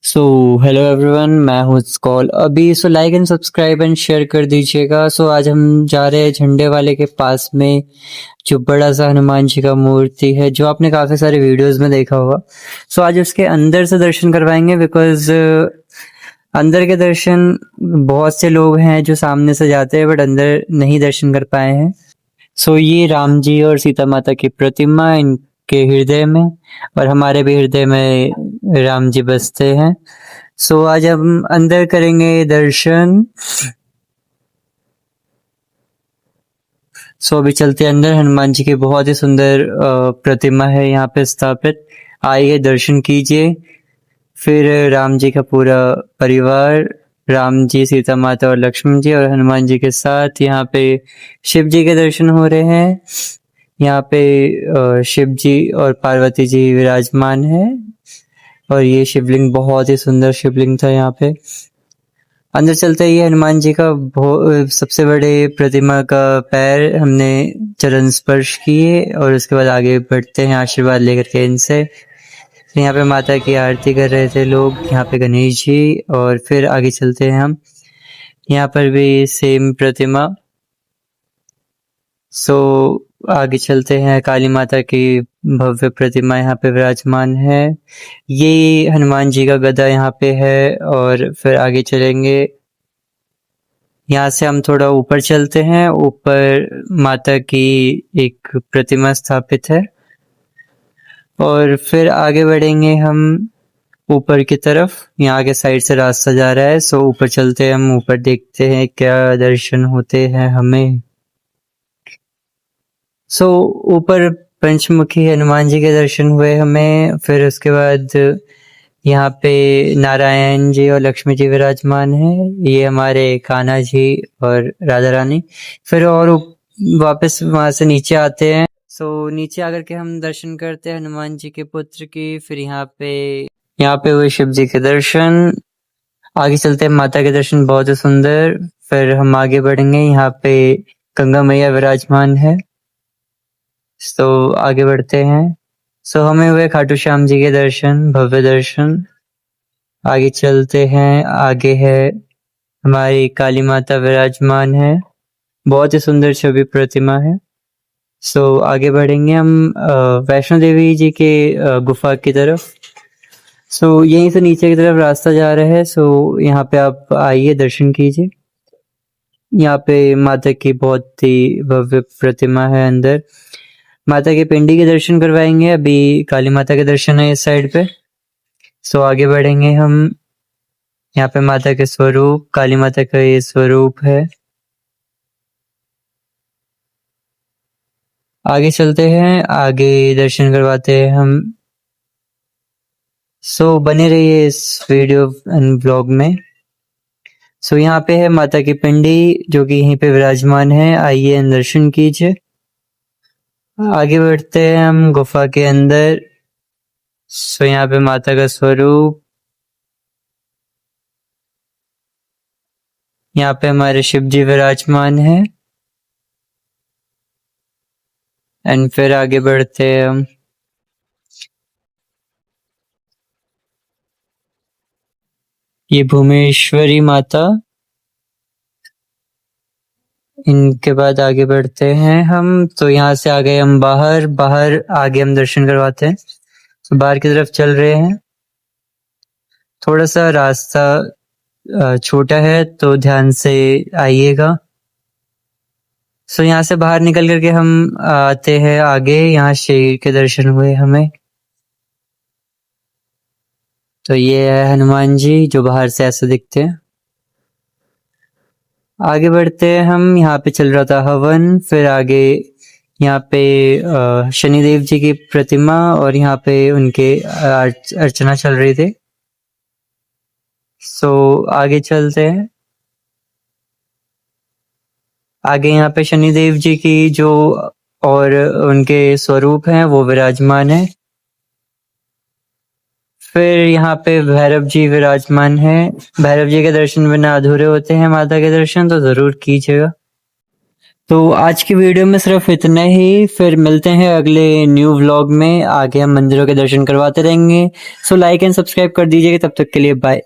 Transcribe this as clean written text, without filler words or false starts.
So hello everyone, मैं हूँ call अभी। Like and subscribe and share कर दीजिएगा। आज हम जा रहे हैं झंडे वाले के पास में, जो बड़ा सा हनुमान जी का मूर्ति है, जो आपने काफी सारे वीडियोस में देखा होगा। आज उसके अंदर से दर्शन करवाएंगे, बिकॉज अंदर के दर्शन बहुत से लोग हैं जो सामने से जाते हैं बट अंदर नहीं दर्शन कर पाए हैं। ये राम जी और सीता माता की प्रतिमा इनके हृदय में, और हमारे भी हृदय में राम जी बसते हैं। आज हम अंदर करेंगे दर्शन। अभी चलते हैं अंदर। हनुमान जी की बहुत ही सुंदर प्रतिमा है यहाँ पे स्थापित। आइए दर्शन कीजिए। फिर राम जी का पूरा परिवार, राम जी, सीता माता और लक्ष्मण जी और हनुमान जी के साथ यहाँ पे शिव जी के दर्शन हो रहे हैं। यहाँ पे शिव जी और पार्वती जी विराजमान है, और ये शिवलिंग बहुत ही सुंदर शिवलिंग था। यहाँ पे अंदर चलते ही हनुमान जी का सबसे बड़े प्रतिमा का पैर हमने चरण स्पर्श किए, और उसके बाद आगे बढ़ते हैं आशीर्वाद लेकर के इनसे। यहाँ पे माता की आरती कर रहे थे लोग, यहाँ पे गणेश जी, और फिर आगे चलते हैं हम। यहाँ पर भी सेम प्रतिमा। आगे चलते हैं। काली माता की भव्य प्रतिमा यहाँ पे विराजमान है। ये हनुमान जी का गदा यहाँ पे है, और फिर आगे चलेंगे। यहाँ से हम थोड़ा ऊपर चलते हैं। ऊपर माता की एक प्रतिमा स्थापित है, और फिर आगे बढ़ेंगे हम ऊपर की तरफ। यहाँ के साइड से रास्ता जा रहा है। ऊपर चलते हैं हम, ऊपर देखते हैं क्या दर्शन होते हैं हमें। ऊपर पंचमुखी हनुमान जी के दर्शन हुए हमें। फिर उसके बाद यहाँ पे नारायण जी और लक्ष्मी जी विराजमान है। ये हमारे कान्हा जी और राधा रानी। फिर और वापस वहां से नीचे आते हैं। नीचे आकर के हम दर्शन करते हैं हनुमान जी के पुत्र की। फिर यहाँ पे हुए शिव जी के दर्शन। आगे चलते हैं, माता के दर्शन बहुत ही सुंदर। फिर हम आगे बढ़ेंगे। यहाँ पे गंगा मैया विराजमान है। आगे बढ़ते हैं। हमें हुए खाटू श्याम जी के दर्शन, भव्य दर्शन। आगे चलते हैं। आगे है हमारी काली माता विराजमान है, बहुत ही सुंदर छवि प्रतिमा है। आगे बढ़ेंगे हम वैष्णो देवी जी के गुफा की तरफ। यहीं से नीचे की तरफ रास्ता जा रहा है। यहाँ पे आप आइए, दर्शन कीजिए। यहाँ पे माता की बहुत ही भव्य प्रतिमा है। अंदर माता के पिंडी के दर्शन करवाएंगे। अभी काली माता के दर्शन है इस साइड पे। आगे बढ़ेंगे हम। यहाँ पे माता के स्वरूप, काली माता का ये स्वरूप है। आगे चलते हैं, आगे दर्शन करवाते हैं हम। बने रहिए इस वीडियो एंड ब्लॉग में। यहाँ पे है माता की पिंडी, जो कि यहीं पे विराजमान है। आइए दर्शन कीजिए। आगे बढ़ते हैं हम गुफा के अंदर। यहाँ पे माता का स्वरूप। यहाँ पे हमारे शिव जी विराजमान है। एंड फिर आगे बढ़ते हैं हम। ये भुवनेश्वरी माता। इनके बाद आगे बढ़ते हैं हम। यहाँ से आ गए हम बाहर। बाहर आगे हम दर्शन करवाते हैं। बाहर की तरफ चल रहे हैं। थोड़ा सा रास्ता छोटा है, तो ध्यान से आइएगा। यहाँ से बाहर निकल करके हम आते हैं आगे। यहाँ शेर के दर्शन हुए हमें। ये है हनुमान जी, जो बाहर से ऐसे दिखते हैं। आगे बढ़ते हैं हम। यहाँ पे चल रहा था हवन। फिर आगे यहाँ पे शनिदेव जी की प्रतिमा, और यहाँ पे उनके अर्चना चल रही थी। आगे चलते हैं। आगे यहाँ पे शनिदेव जी की जो और उनके स्वरूप हैं वो विराजमान है। फिर यहाँ पे भैरव जी विराजमान है। भैरव जी के दर्शन बिना अधूरे होते हैं। माता के दर्शन तो जरूर कीजिएगा। तो आज की वीडियो में सिर्फ इतना ही, फिर मिलते हैं अगले न्यू व्लॉग में। आगे हम मंदिरों के दर्शन करवाते रहेंगे। सो लाइक एंड सब्सक्राइब कर दीजिएगा। तब तक के लिए बाय।